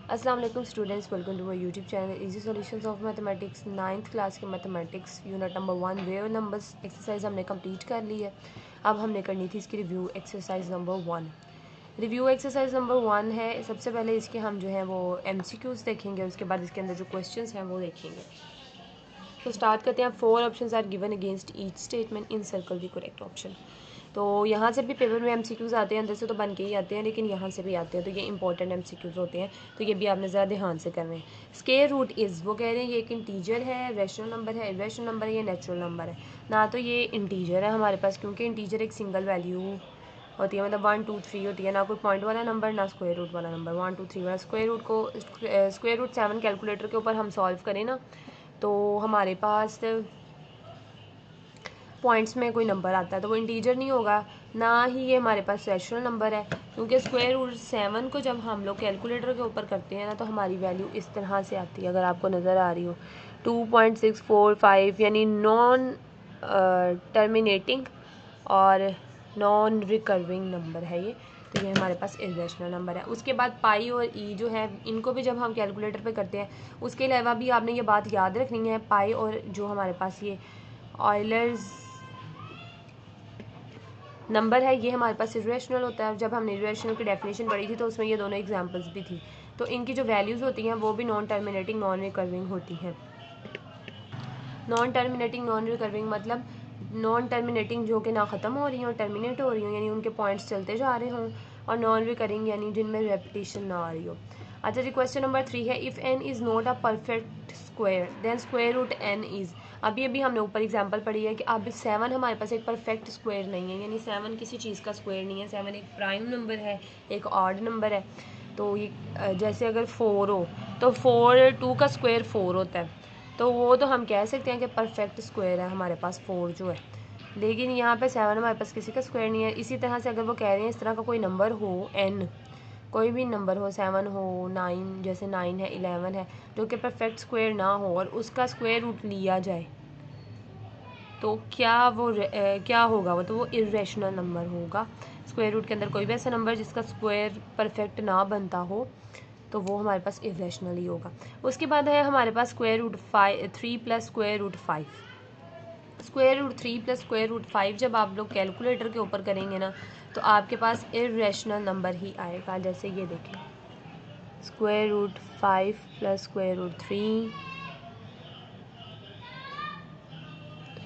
अस्सलाम वालेकुम students, welcome to my YouTube channel easy solutions of mathematics. 9th class के mathematics unit number 1 वेव numbers exercise हमने complete कर ली है। अब हमने करनी थी इसकी review exercise number 1। Review exercise number 1 है। सबसे पहले इसके हम जो है वो MCQs देखेंगे, उसके बाद इसके अंदर जो क्वेश्चंस हैं वो देखेंगे। तो स्टार्ट करते हैं। 4 options are given against each statement in circle the correct option. तो यहाँ से भी पेपर में MCQs आते हैं, अंदर से तो बन के ही आते हैं, लेकिन यहाँ से भी आते हैं, तो ये इंपॉर्टेंट MCQs होते हैं, तो ये भी आपने ज़रा ध्यान से करने हैं। स्क्वायर रूट इज़, वो कह रहे हैं ये एक इंटीजर है, रैशनल नंबर है, इर्रेशनल नंबर है, ये नेचुरल नंबर है। ना तो ये इंटीजर है हमारे पास, क्योंकि इंटीजर एक सिंगल वैल्यू होती है, मतलब 1 2 3 होती है, ना कोई पॉइंट वाला नंबर ना स्क्वायर रूट वाला नंबर। 1 2 3 वाला स्क्वायर रूट को स्क्वायर रूट 7 कैलकुलेटर के ऊपर हम सॉल्व करें ना, तो हमारे पास पॉइंट्स में कोई नंबर आता है, तो वो इंटीजर नहीं होगा। ना ही ये हमारे पास रैशनल नंबर है, क्योंकि स्क्वायर रूट 7 को जब हम लोग कैलकुलेटर के ऊपर करते हैं ना, तो हमारी वैल्यू इस तरह से आती है, अगर आपको नज़र आ रही हो 2.645, यानी नॉन टर्मिनेटिंग और नॉन रिकर्विंग नंबर है ये। तो ये हमारे पास इर्रेशनल नंबर है। उसके बाद पाई और ई जो है, इनको भी जब हम कैलकुलेटर पे करते हैं, उसके अलावा भी आपने ये बात याद रखनी है, पाई और जो हमारे पास ये ऑयलर्स नंबर है, ये हमारे पास इर्रेशनल होता है। जब हमने इर्रेशनल की डेफिनेशन पढ़ी थी, तो उसमें ये दोनों एग्जांपल्स भी थी। तो इनकी जो वैल्यूज़ होती हैं वो भी नॉन टर्मिनेटिंग नॉन रिकर्विंग होती हैं। नॉन टर्मिनेटिंग नॉन रिकर्विंग मतलब नॉन टर्मिनेटिंग जो कि ना ख़त्म हो रही हों, टर्मिनेट हो रही हों, यानी उनके पॉइंट्स चलते जा रहे हों, और नॉन रिकरिंग यानी जिनमें रेपिटेशन ना आ रही हो। अच्छा जी, क्वेश्चन नंबर 3 है, if n is not a perfect square then square root n is. अभी हमने ऊपर एग्जांपल पढ़ी है कि अब 7 हमारे पास एक परफेक्ट स्क्वायर नहीं है, यानी 7 किसी चीज़ का स्क्वायर नहीं है। 7 एक प्राइम नंबर है, एक ऑड नंबर है। तो ये जैसे अगर 4 हो, तो 4 2 का स्क्वायर 4 होता है, तो वो तो हम कह सकते हैं कि परफेक्ट स्क्वायर है हमारे पास 4 जो है। लेकिन यहाँ पे 7 हमारे पास किसी का स्क्वायर नहीं है। इसी तरह से अगर वो कह रहे हैं इस तरह का कोई नंबर हो n, कोई भी नंबर हो, 7 हो, 9, जैसे 9 है, 11 है, जो कि परफेक्ट स्क्वायर ना हो और उसका स्क्वायर रूट लिया जाए, तो क्या होगा वो, तो वो इर्रेशनल नंबर होगा। स्क्वायर रूट के अंदर कोई भी ऐसा नंबर जिसका स्क्वायर परफेक्ट ना बनता हो, तो वो हमारे पास इर्रेशनल ही होगा। उसके बाद है हमारे पास square root 3 plus square root 5। Square root 3 plus square root 5 जब आप लोग कैलकुलेटर के ऊपर करेंगे ना, तो आपके पास इर्रेशनल नंबर ही आएगा। जैसे ये देखें, square root 5 plus square root 3,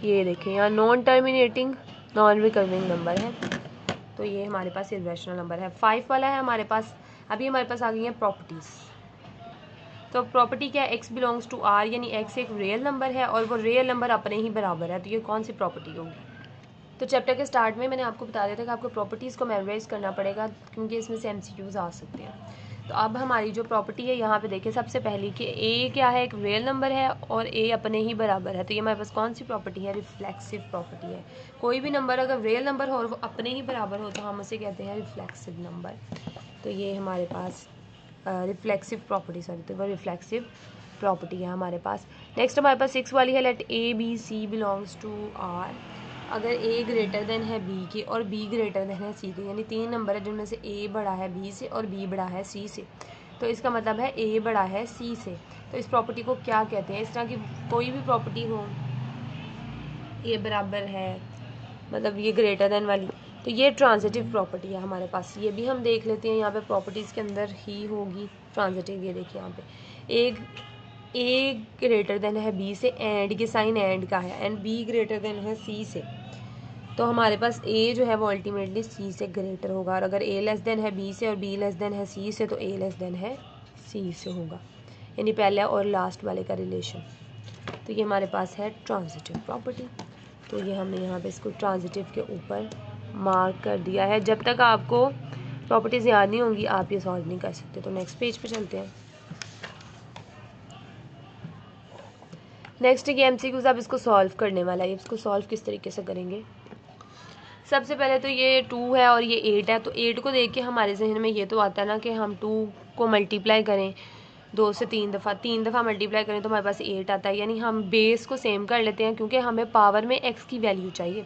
ये देखें यहाँ non terminating non recurring number है, तो ये हमारे पास इर्रेशनल नंबर है। 5 वाला है हमारे पास। अभी हमारे पास आ गई है प्रॉपर्टीज़। तो प्रॉपर्टी क्या है, x बिलोंग्स टू r, यानी x एक रियल नंबर है और वो रियल नंबर अपने ही बराबर है, तो ये कौन सी प्रॉपर्टी होगी। तो चैप्टर के स्टार्ट में मैंने आपको बता दिया था कि आपको प्रॉपर्टीज़ को मेमोराइज करना पड़ेगा, क्योंकि इसमें से MCQs आ सकते हैं। तो अब हमारी जो प्रॉपर्टी है यहाँ पे देखिए, सबसे पहले कि a क्या है, एक रियल नंबर है और a अपने ही बराबर है, तो ये हमारे पास कौन सी प्रॉपर्टी है, रिफ्लेक्सिव प्रॉपर्टी है। कोई भी नंबर अगर रियल नंबर हो और वो अपने ही बराबर हो, तो हम उसे कहते हैं रिफ्लेक्सिव नंबर। तो ये हमारे पास रिफ्लेक्सिव प्रॉपर्टी, सॉरी, तो वो रिफ्लेक्सिव प्रॉपर्टी है हमारे पास। नेक्स्ट हमारे पास 6 वाली है, let ABC belongs to R। अगर A ग्रेटर देन है B के और B ग्रेटर देन है C के, यानी 3 नंबर है जिनमें से A बड़ा है B से और B बड़ा है C से, तो इसका मतलब है A बड़ा है C से। तो इस प्रॉपर्टी को क्या कहते हैं। इस तरह की कोई भी प्रॉपर्टी हो, A बराबर है, मतलब ये ग्रेटर देन वाली, तो ये ट्रांजिटिव प्रॉपर्टी है हमारे पास। ये भी हम देख लेते हैं, यहाँ पे प्रॉपर्टीज़ के अंदर ही होगी ट्रांजिटिव। ये देखिए यहाँ पे एक ए ग्रेटर देन है बी से, एंड के साइन एंड का है, एंड बी ग्रेटर देन है सी से, तो हमारे पास ए जो है वो अल्टीमेटली सी से ग्रेटर होगा। और अगर ए लेस देन है बी से और बी लेस देन है सी से, तो ए लेस देन है सी से होगा, यानी पहले और लास्ट वाले का रिलेशन। तो ये हमारे पास है ट्रांजिटिव प्रॉपर्टी। तो ये हमने यहाँ पे इसको ट्रांजिटिव के ऊपर मार्क कर दिया है। जब तक आपको प्रॉपर्टीज़ याद नहीं होंगी, आप ये सॉल्व नहीं कर सकते। तो नेक्स्ट पेज पे चलते हैं। नेक्स्ट ये MCQs आप इसको सॉल्व करने वाला है। इसको सॉल्व किस तरीके से करेंगे, सबसे पहले तो ये 2 है और ये 8 है, तो 8 को देख के हमारे जहन में ये तो आता है ना कि हम 2 को मल्टीप्लाई करें 2 से 3 दफ़ा, 3 दफ़ा मल्टीप्लाई करें तो हमारे पास 8 आता है, यानी हम बेस को सेम कर लेते हैं, क्योंकि हमें पावर में x की वैल्यू चाहिए।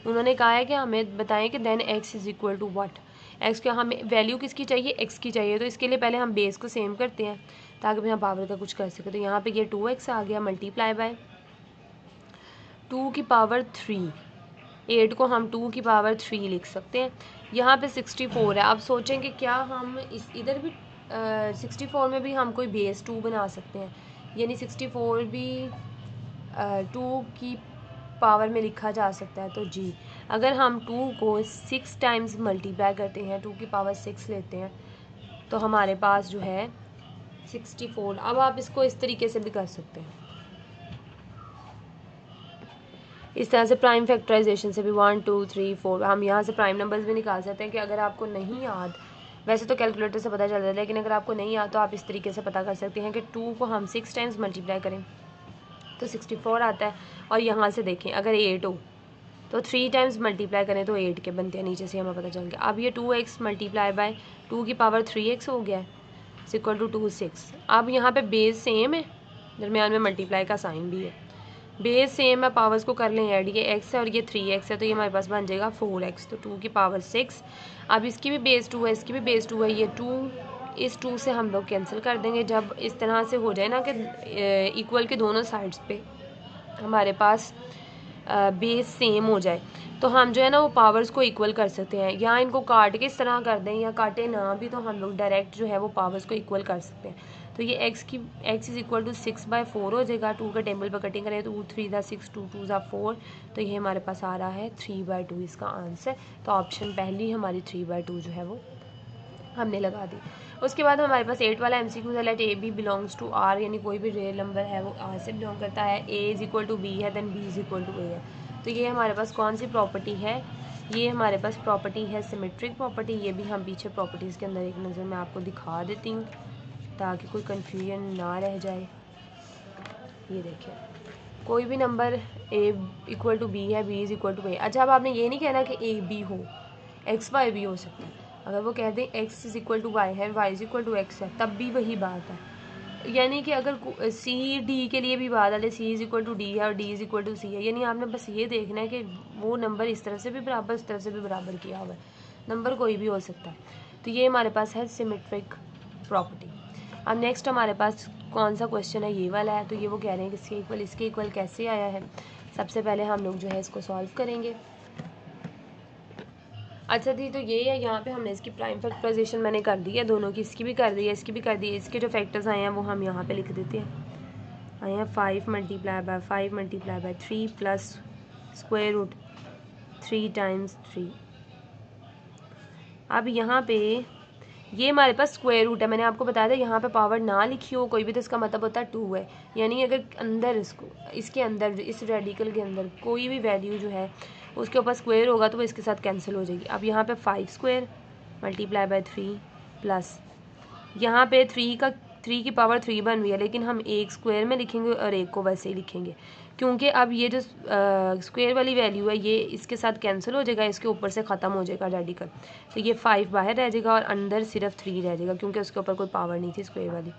उन्होंने कहा है कि हमें बताएं कि then x is equal to what. X का हमें वैल्यू किसकी चाहिए, एक्स की चाहिए। तो इसके लिए पहले हम बेस को सेम करते हैं ताकि फिर हम पावर का कुछ कर सकें। तो यहाँ पे ये 2x आ गया मल्टीप्लाई बाय 2 की पावर 3, 8 को हम 2 की पावर 3 लिख सकते हैं। यहाँ पे 64 है। अब सोचें कि क्या हम इस इधर भी 64 में भी हम कोई बेस 2 बना सकते हैं, यानी 64 भी 2 की पावर में लिखा जा सकता है। तो जी अगर हम 2 को 6 टाइम्स मल्टीप्लाई करते हैं, 2 की पावर 6 लेते हैं, तो हमारे पास जो है 64। अब आप इसको इस तरीके से भी कर सकते हैं, इस तरह से प्राइम फैक्टराइजेशन से भी 1 2 3 4 हम यहाँ से प्राइम नंबर्स भी निकाल सकते हैं। कि अगर आपको नहीं याद, वैसे तो कैलकुलेटर से पता चल जाता है, लेकिन अगर आपको नहीं याद तो आप इस तरीके से पता कर सकते हैं कि 2 को हम 6 टाइम्स मल्टीप्लाई करें तो 64 आता है। और यहाँ से देखें अगर 8 हो तो 3 टाइम्स मल्टीप्लाई करें तो 8 के बनते हैं, नीचे से हमें पता चल गया। अब ये 2x मल्टीप्लाई बाय 2 की पावर 3x हो गया है इक्वल टू 2 6। अब यहाँ पे बेस सेम है, दरमियान में मल्टीप्लाई का साइन भी है, बेस सेम है, पावर्स को कर लें ऐड, ये x है और ये 3x है, तो ये हमारे पास बन जाएगा 4x। तो 2 की पावर 6। अब इसकी भी बेस 2 है, इसकी भी बेस 2 है, ये 2 इस 2 से हम लोग कैंसिल कर देंगे। जब इस तरह से हो जाए ना कि इक्वल के दोनों साइड्स पे हमारे पास बेस सेम हो जाए, तो हम जो है ना वो पावर्स को इक्वल कर सकते हैं। या इनको काट के इस तरह कर दें या काटे ना भी, तो हम लोग डायरेक्ट जो है वो पावर्स को इक्वल कर सकते हैं। तो ये x इज़ इक्वल टू 6/4 हो जाएगा। 2 के टेबल पर कटिंग करें तो 2 3 दा 6, 2 2 दा 4, तो ये हमारे पास आ रहा है 3/2 इसका आंसर। तो ऑप्शन पहली हमारी 3/2 जो है वो हमने लगा दी। उसके बाद हमारे पास 8 वाला MCQ है, let A B belongs to R, यानी कोई भी रियल नंबर है वो आर से बिलोंग करता है। A is equal to B है, then B is equal to A है। तो ये हमारे पास कौन सी प्रॉपर्टी है, ये हमारे पास प्रॉपर्टी है सिमेट्रिक प्रॉपर्टी। ये भी हम पीछे प्रॉपर्टीज़ के अंदर एक नज़र में आपको दिखा देती हूँ ताकि कोई कन्फ्यूजन ना रह जाए। ये देखिए कोई भी number A equal to B है, B is equal to A. अच्छा अब आपने ये नहीं कहना कि ए बी हो, एक्स वाई भी हो सकता है। अगर वो कह दें X is equal to Y है, Y is equal to X है, तब भी वही बात है। यानी कि अगर सी डी के लिए भी बात आए, सी इज़ इक्वल टू डी है और डी इज़ इक्वल टू सी है, यानी आपने बस ये देखना है कि वो नंबर इस तरफ से भी बराबर, इस तरफ से भी बराबर किया हुआ है, नंबर कोई भी हो सकता है। तो ये हमारे पास है सिमेट्रिक प्रॉपर्टी। अब नेक्स्ट हमारे पास कौन सा क्वेश्चन है, ये वाला है। तो ये वो कह रहे हैं कि इसके इक्वल कैसे आया है। सबसे पहले हम लोग जो है इसको सॉल्व करेंगे। अच्छा जी, तो ये है, यहाँ पे हमने इसकी प्राइम फैक्टराइजेशन मैंने कर दी है दोनों की, इसकी भी कर दी है, इसकी भी कर दी है। इसके जो फैक्टर्स आए हैं वो हम यहाँ पे लिख देते हैं। आए हैं 5 multiply by 5 multiply by 3 plus square root 3 times 3। अब यहाँ पे ये हमारे पास स्क्वायर रूट है, मैंने आपको बताया था यहाँ पे पावर ना लिखी हो कोई भी तो इसका मतलब होता है 2 है। यानी अगर अंदर इसके अंदर इस रेडिकल के अंदर कोई भी वैल्यू जो है उसके ऊपर स्क्वायर होगा तो वो इसके साथ कैंसिल हो जाएगी। अब यहाँ पे 5 स्क्वायर मल्टीप्लाई बाय 3 प्लस यहाँ पे 3 की पावर 3 बन रही है, लेकिन हम एक स्क्वायर में लिखेंगे और एक को वैसे ही लिखेंगे, क्योंकि अब ये जो स्क्वायर वाली वैल्यू है ये इसके साथ कैंसिल हो जाएगा, इसके ऊपर से ख़त्म हो जाएगा रेडिकल। तो ये 5 बाहर रह जाएगा और अंदर सिर्फ 3 रह जाएगा, क्योंकि उसके ऊपर कोई पावर नहीं थी स्क्वायर वाली।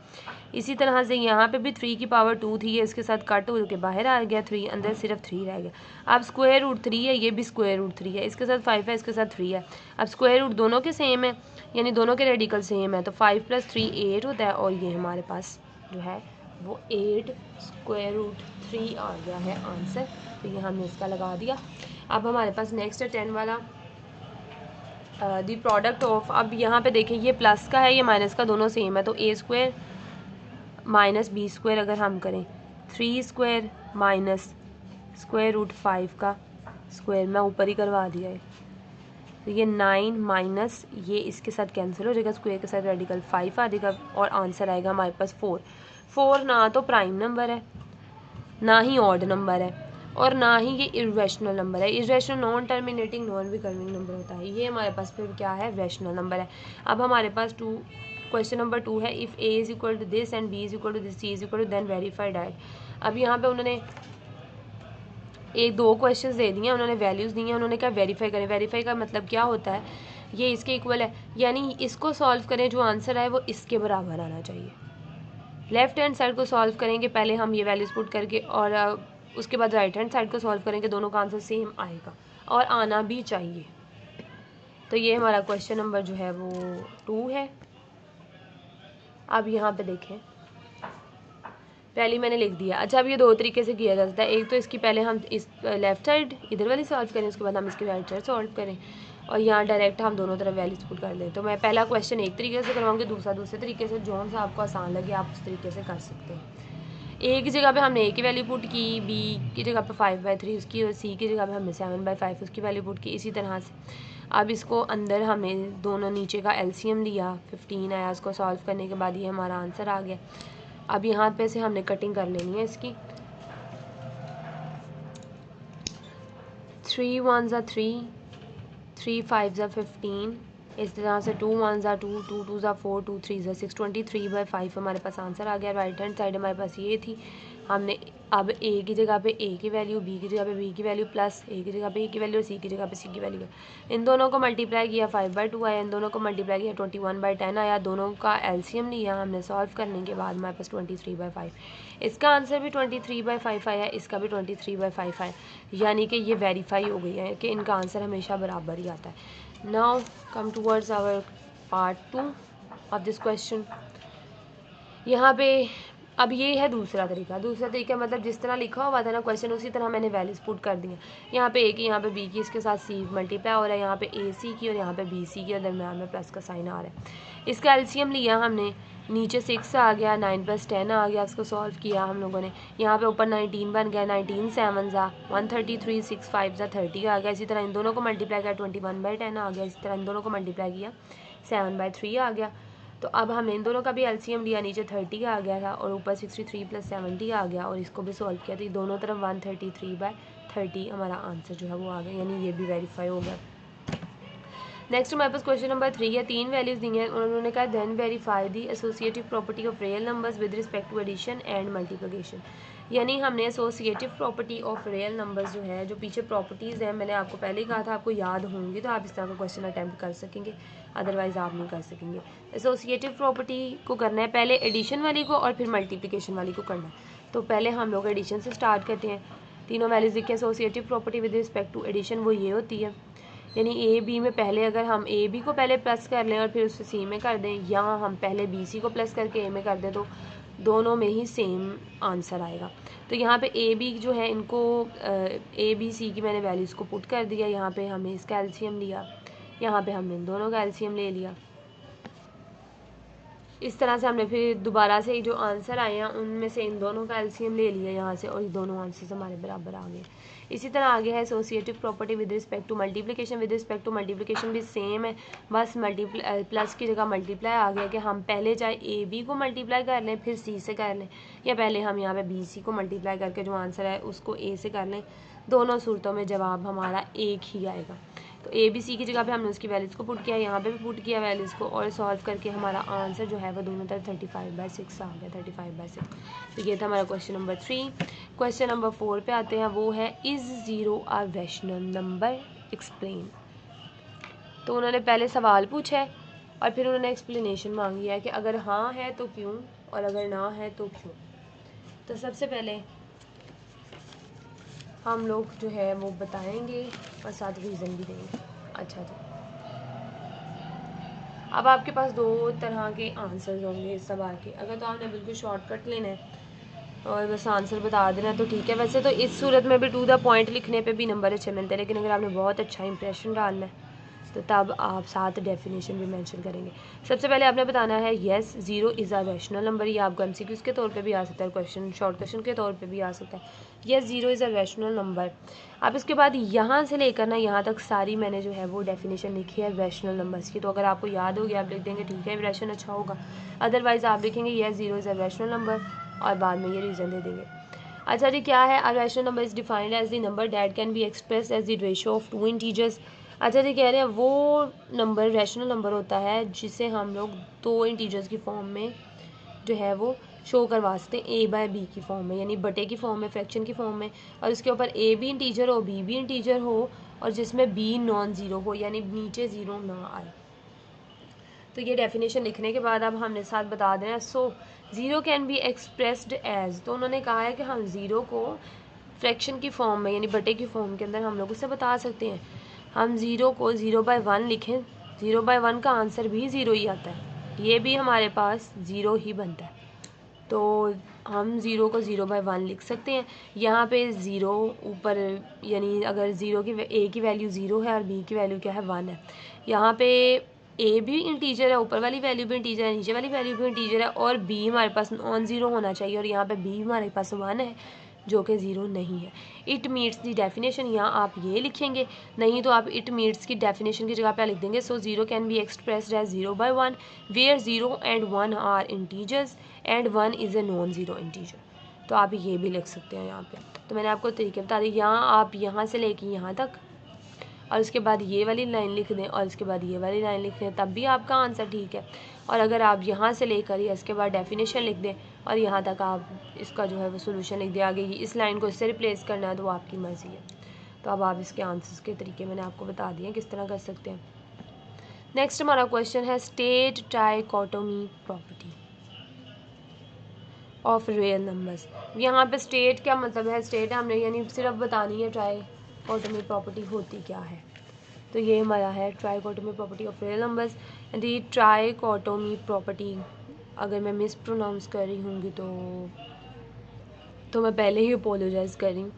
इसी तरह से यहाँ पे भी 3 की पावर 2 थी, ये इसके साथ कट हो के बाहर आ गया 3, अंदर सिर्फ 3 रह गया। अब स्क्वायर रूट 3 है, ये भी स्क्वायर रूट 3 है, इसके साथ 5 है, इसके साथ 3 है। अब स्क्वायर रूट दोनों के सेम है, यानी दोनों के रेडिकल सेम है, तो 5 + 3 8 होता है। और ये हमारे पास जो है वो 8 स्क्वायर रूट 3 आ गया है आंसर। तो ये हमने इसका लगा दिया। अब हमारे पास नेक्स्ट है 10 वाला, दी प्रोडक्ट ऑफ। अब यहाँ पे देखें ये प्लस का है, ये माइनस का, दोनों सेम है, तो ए स्क्वायर माइनस बी स्क्वायर अगर हम करें 3 स्क्वायर माइनस स्क्वायर रूट 5 का स्क्वायर, मैं ऊपर ही करवा दिया है। तो ये 9 माइनस ये इसके साथ कैंसिल हो जाएगा, स्क्वायर के साथ रेडिकल 5 आ जाएगा और आंसर आएगा हमारे पास 4। 4 ना तो प्राइम नंबर है, ना ही ऑड नंबर है, और ना ही ये इर्रेशनल नंबर है। Irrational non terminating non recurring number होता है, ये हमारे पास फिर क्या है, रैशनल नंबर है। अब हमारे पास क्वेश्चन नंबर 2 है, if A is equal to this and B is equal to this C is equal to then verify that. अब यहाँ पे उन्होंने एक दो क्वेश्चंस दे दिए, उन्होंने वैल्यूज़ दी हैं, उन्होंने कहा वेरीफाई करें। वेरीफाई का मतलब क्या होता है, ये इसके इक्वल है, यानी इसको सॉल्व करें, जो आंसर आए वो इसके बराबर आना चाहिए। लेफ्ट हैंड साइड को सॉल्व करेंगे पहले हम ये वैल्यूज़ पुट करके, और उसके बाद राइट हैंड साइड को सॉल्व करेंगे, दोनों का आंसर सेम आएगा और आना भी चाहिए। तो ये हमारा क्वेश्चन नंबर जो है वो 2 है। अब यहाँ पे देखें, पहले मैंने लिख दिया। अच्छा, अब ये 2 तरीके से किया जा सकता है। एक तो इसकी पहले हम इस लेफ़्ट साइड इधर वाली सॉल्व करें, उसके बाद हम इसकी राइट साइड सॉल्व करें और यहाँ डायरेक्ट हम दोनों तरफ वैल्यूज पुट कर दें। तो मैं पहला क्वेश्चन एक तरीके से करवाऊँगी, दूसरा दूसरे तरीके से, जो सा आपको आसान लगे आप उस तरीके से कर सकते हैं। ए की जगह पे हमने ए की वैल्यू पुट की, बी की जगह पे 5/3 उसकी, और सी की जगह पे हमने 7/5 उसकी वैल्यू पुट की। इसी तरह से अब इसको अंदर हमने दोनों नीचे का एलसीएम लिया, 15 आया, उसको सॉल्व करने के बाद ये हमारा आंसर आ गया। अब यहाँ पे से हमने कटिंग कर लेनी है इसकी। 3 1s are 3, 3 5s are 15, इस तरह से 2 1s are 2, 2 2s are 4, 2 3s are 6, 23/5 हमारे पास आंसर आ गया। राइट हैंड साइड हमारे पास ये थी। हमने अब ए की जगह पे ए की वैल्यू, बी की जगह पे बी की वैल्यू, प्लस ए की जगह पे ए की वैल्यू, सी की जगह पे सी की वैल्यू, इन दोनों को मल्टीप्लाई किया, 5/2 आया। इन दोनों को मल्टीप्लाई किया, 21/10 आया। दोनों का एलसीएम लिया हमने, सॉल्व करने के बाद हमारे पास 23/5। इसका आंसर भी 23/5 आया, इसका भी 23/5 आया, यानी कि ये वेरीफाई हो गई है कि इनका आंसर हमेशा बराबर ही आता है। Now come towards our part 2 of this question. यहाँ पे अब ये है दूसरा तरीका मतलब जिस तरह लिखा हुआ था ना क्वेश्चन, उसी तरह मैंने वैल्यूज पुट कर दी हैं। यहाँ पे ए की, यहाँ पे बी की, इसके साथ सी मल्टीप्लाई हो रहा है, यहाँ पे ए सी की और यहाँ पे बी सी की, और दरम्यान में प्लस का साइन आ रहा है। इसका एलसीएम लिया हमने, नीचे 6 आ गया, 9 + 10 आ गया, उसको सॉल्व किया हम लोगों ने। यहाँ पे ऊपर 19 बन गया, 19 7s आ 133, 6 5s आ 30 आ गया। इसी तरह इन दोनों को मल्टीप्लाई किया, 21/10 आ गया। इसी तरह इन दोनों को मल्टीप्लाई किया, 7/3 आ गया। तो अब हमने इन दोनों का भी एलसीएम लिया, नीचे 30 आ गया था और ऊपर 63 + 70 आ गया, और इसको भी सॉल्व किया तो दोनों तरफ 133/30 हमारा आंसर जो है वो आ गया, यानी ये भी वेरीफाई हो गया। नेक्स्ट हमारे पास क्वेश्चन नंबर 3 है। 3 वैल्यूज दी हैं, उन्होंने कहा then verify the associative property of real numbers with respect to addition and multiplication. यानी हमने associative property of real numbers जो है, जो पीछे प्रॉपर्टीज़ हैं, मैंने आपको पहले ही कहा था, आपको याद होंगी तो आप इस तरह का क्वेश्चन अटैम्प्ट कर सकेंगे, अदरवाइज़ आप नहीं कर सकेंगे। एसोसिएटिव प्रॉपर्टी को करना है पहले एडिशन वाली को और फिर मल्टीप्लिकेशन वाली को करना है। तो पहले हम लोग एडिशन से स्टार्ट करते हैं। तीनों वैल्यूज देखिए, associative property with respect to addition वो ये होती है, यानी ए बी में पहले अगर हम ए बी को पहले प्लस कर लें और फिर उससे सी में कर दें, या हम पहले बी सी को प्लस करके ए में कर दें, तो दोनों में ही सेम आंसर आएगा। तो यहाँ पे ए बी जो है, इनको ए बी सी की मैंने वैल्यूज़ को पुट कर दिया। यहाँ पे हमने इसका एलसीएम लिया, यहाँ पे हमने इन दोनों का एलसीएम ले लिया। इस तरह से हमने फिर दोबारा से जो आंसर आए हैं उनमें से इन दोनों का एलसीएम ले लिया यहाँ से, और ये दोनों आंसर्स हमारे बराबर आ गए। इसी तरह आगे है associative property with respect to multiplication. With respect to multiplication भी सेम है, बस प्लस की जगह मल्टीप्लाई आ गया कि हम पहले चाहे ए बी को मल्टीप्लाई कर लें फिर सी से कर लें, या पहले हम यहाँ पे बी सी को मल्टीप्लाई करके जो आंसर है उसको ए से कर लें। दोनों सूरतों में जवाब हमारा एक ही आएगा। तो ए बी सी की जगह पे हमने उसकी वैल्यूज़ को पुट किया, यहाँ पे भी पुट किया वैल्यूज़ को, और सॉल्व करके हमारा आंसर जो है वो दोनों तरफ 35/6 आ गया, 35/6। तो ये था हमारा क्वेश्चन नंबर 3। क्वेश्चन नंबर 4 पे आते हैं, वो है is zero a rational number, explain. तो उन्होंने पहले सवाल पूछा है और फिर उन्होंने एक्सप्लेनेशन मांगी है कि अगर हाँ है तो क्यों और अगर ना है तो क्यों। तो सबसे पहले हम लोग जो है वो बताएंगे और साथ रीज़न भी देंगे। अच्छा जी, अब आपके पास 2 तरह के आंसर्स होंगे इस सवाल के। अगर तो आपने बिल्कुल शॉर्टकट लेना है और बस आंसर बता देना है तो ठीक है। वैसे तो इस सूरत में भी टू द पॉइंट लिखने पे भी नंबर अच्छे मिलते हैं, लेकिन अगर आपने बहुत अच्छा इंप्रेशन डालना है तो तब आप साथ डेफिनेशन भी मेंशन करेंगे। सबसे पहले आपने बताना है yes zero is a rational number. ये आपको एमसीक्यूज़ के तौर पे भी आ सकता है, क्वेश्चन शॉर्ट क्वेश्चन के तौर पे भी आ सकता है। Yes zero is a rational number. अब इसके बाद यहाँ से लेकर ना यहाँ तक सारी मैंने जो है वो डेफिनेशन लिखी है रैशनल नंबर्स की। तो अगर आपको याद हो गया आप लिख देंगे ठीक है, इंप्रेशन अच्छा होगा। अदरवाइज़ आप लिखेंगे yes zero is a rational number और बाद में ये रीज़न दे देंगे। अच्छा जी, क्या है? A rational number is defined as the number that can be express as the ratio of 2 integers. अच्छा जी, कह रहे हैं वो नंबर रैशनल नंबर होता है जिसे हम लोग 2 इंटीजर्स की फॉर्म में जो है वो शो करवा सकते हैं, a/b की फॉर्म में, यानी बटे की फॉर्म में, फ्रैक्शन की फॉर्म में, और उसके ऊपर a भी इंटीजर हो, b भी इंटीजर हो, और जिसमें b नॉन ज़ीरो हो, यानी नीचे ज़ीरो ना आए। तो ये डेफिनेशन लिखने के बाद अब हमने साथ बता देना। So zero can be expressed as, तो उन्होंने कहा है कि हम ज़ीरो को फ्रैक्शन की फॉर्म में यानी बटे की फॉर्म के अंदर हम लोग उसे बता सकते हैं। हम 0 को 0/1 लिखें, 0/1 का आंसर भी 0 ही आता है, ये भी हमारे पास 0 ही बनता है। तो हम 0 को 0/1 लिख सकते हैं। यहाँ पे 0 ऊपर, यानी अगर ए की वैल्यू 0 है और बी की वैल्यू क्या है 1 है, यहाँ पे ए भी इंटीजर है, ऊपर वाली वैल्यू भी इंटीजर है, नीचे वाली वैल्यू भी इंटीजर है, और बी हमारे पास नॉन ज़ीरो होना चाहिए, और यहाँ पे बी हमारे पास 1 है जो कि 0 नहीं है। इट मीट्स दी डेफिनेशन, यहाँ आप ये लिखेंगे, नहीं तो आप इट मीट्स की डेफिनेशन की जगह पे लिख देंगे। So 0 can be expressed as 0/1 where 0 and 1 are integers and 1 is a non zero integer. तो आप ये भी लिख सकते हैं यहाँ पे। तो मैंने आपको तरीके बता दिए, यहाँ आप यहाँ से लेके यहाँ तक और उसके बाद ये वाली लाइन लिख दें और उसके बाद ये वाली लाइन लिख दें, तब भी आपका आंसर ठीक है। और अगर आप यहाँ से लेकर या इसके बाद डेफिनेशन लिख दें और यहाँ तक आप इसका जो है वो सोल्यूशन लिख दें, आगे इस लाइन को इससे रिप्लेस करना है तो आपकी मर्ज़ी है। तो अब आप इसके आंसर्स के तरीके मैंने आपको बता दिए किस तरह कर सकते हैं। नेक्स्ट हमारा क्वेश्चन है state trichotomy property of real numbers. यहाँ पे स्टेट क्या मतलब है, स्टेट हमने यानी सिर्फ बतानी है ट्राइकोटोमी प्रॉपर्टी होती क्या है। तो ये हमारा है trichotomy property of real numbers. And ये ट्राइकोटोमी प्रॉपर्टी, अगर मैं मिस प्रोनाउंस कर रही होंगी तो मैं पहले ही अपोलोजाइज़ कर रही हूँ,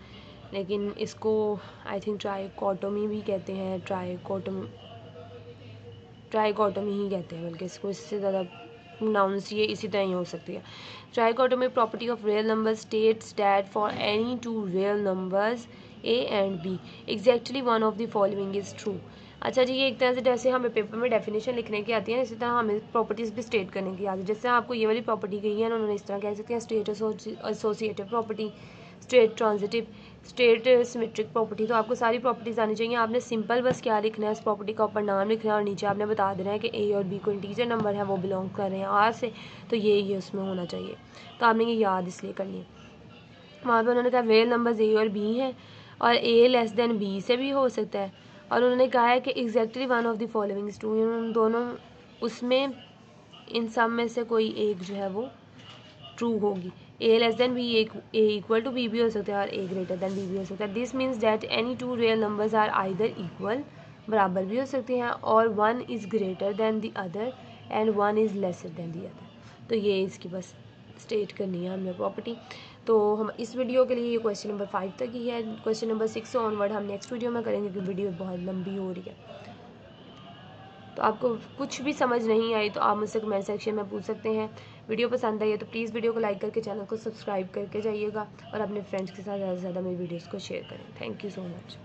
लेकिन इसको आई थिंक ट्राइकोटोमी भी कहते हैं, ट्राइकोटोमी ही कहते हैं, बल्कि इसको इससे ज़्यादा प्रोनाउंस ये इसी तरह ही हो सकती है। Trichotomy property of real number states that for any two real numbers A and B exactly one of the following is true. अच्छा जी, ये एक तरह से जैसे हमें पेपर में डेफिनेशन लिखने की आती है, इसी तरह हमें प्रॉपर्टीज़ भी स्टेट करने की आती है। जैसे आपको ये वाली प्रॉपर्टी कही है उन्होंने इस तरह कह सकते हैं state associative property, state transitive, state symmetric property. तो आपको सारी प्रॉपर्टीज़ आनी चाहिए। आपने सिंपल बस क्या लिखना है, इस प्रॉपर्टी का ऊपर नाम लिखना है और नीचे आपने बता देना है कि ए और बी को इंटीजर नंबर है वो बिलोंग कर रहे हैं आर से, तो ये उसमें होना चाहिए। तो आपने ये याद इसलिए करनी है। वहाँ पे उन्होंने कहा रियल नंबर्स ए और बी हैं और ए लेस देन बी से भी हो सकता है, और उन्होंने कहा है कि exactly one of the following is true, उन दोनों उसमें इन सब में से कोई एक जो है वो ट्रू होगी। A less than B, A equal to B भी हो सकता है और ए ग्रेटर देन बी भी हो सकता है। This means that any two real numbers are either equal, बराबर भी हो सकते हैं, और one is greater than the other and one is lesser than the other. तो ये इसकी बस स्टेट करनी है हमने प्रॉपर्टी। तो हम इस वीडियो के लिए ये क्वेश्चन नंबर 5 तक ही है। क्वेश्चन नंबर 6 से ऑनवर्ड हम नेक्स्ट वीडियो में करेंगे क्योंकि वीडियो बहुत लंबी हो रही है। तो आपको कुछ भी समझ नहीं आई तो आप मुझसे कमेंट सेक्शन में पूछ सकते हैं। वीडियो पसंद आई है तो प्लीज़ वीडियो को लाइक करके चैनल को सब्सक्राइब करके जाइएगा और अपने फ्रेंड्स के साथ ज़्यादा से ज़्यादा मेरी वीडियोज़ को शेयर करें। Thank you so much.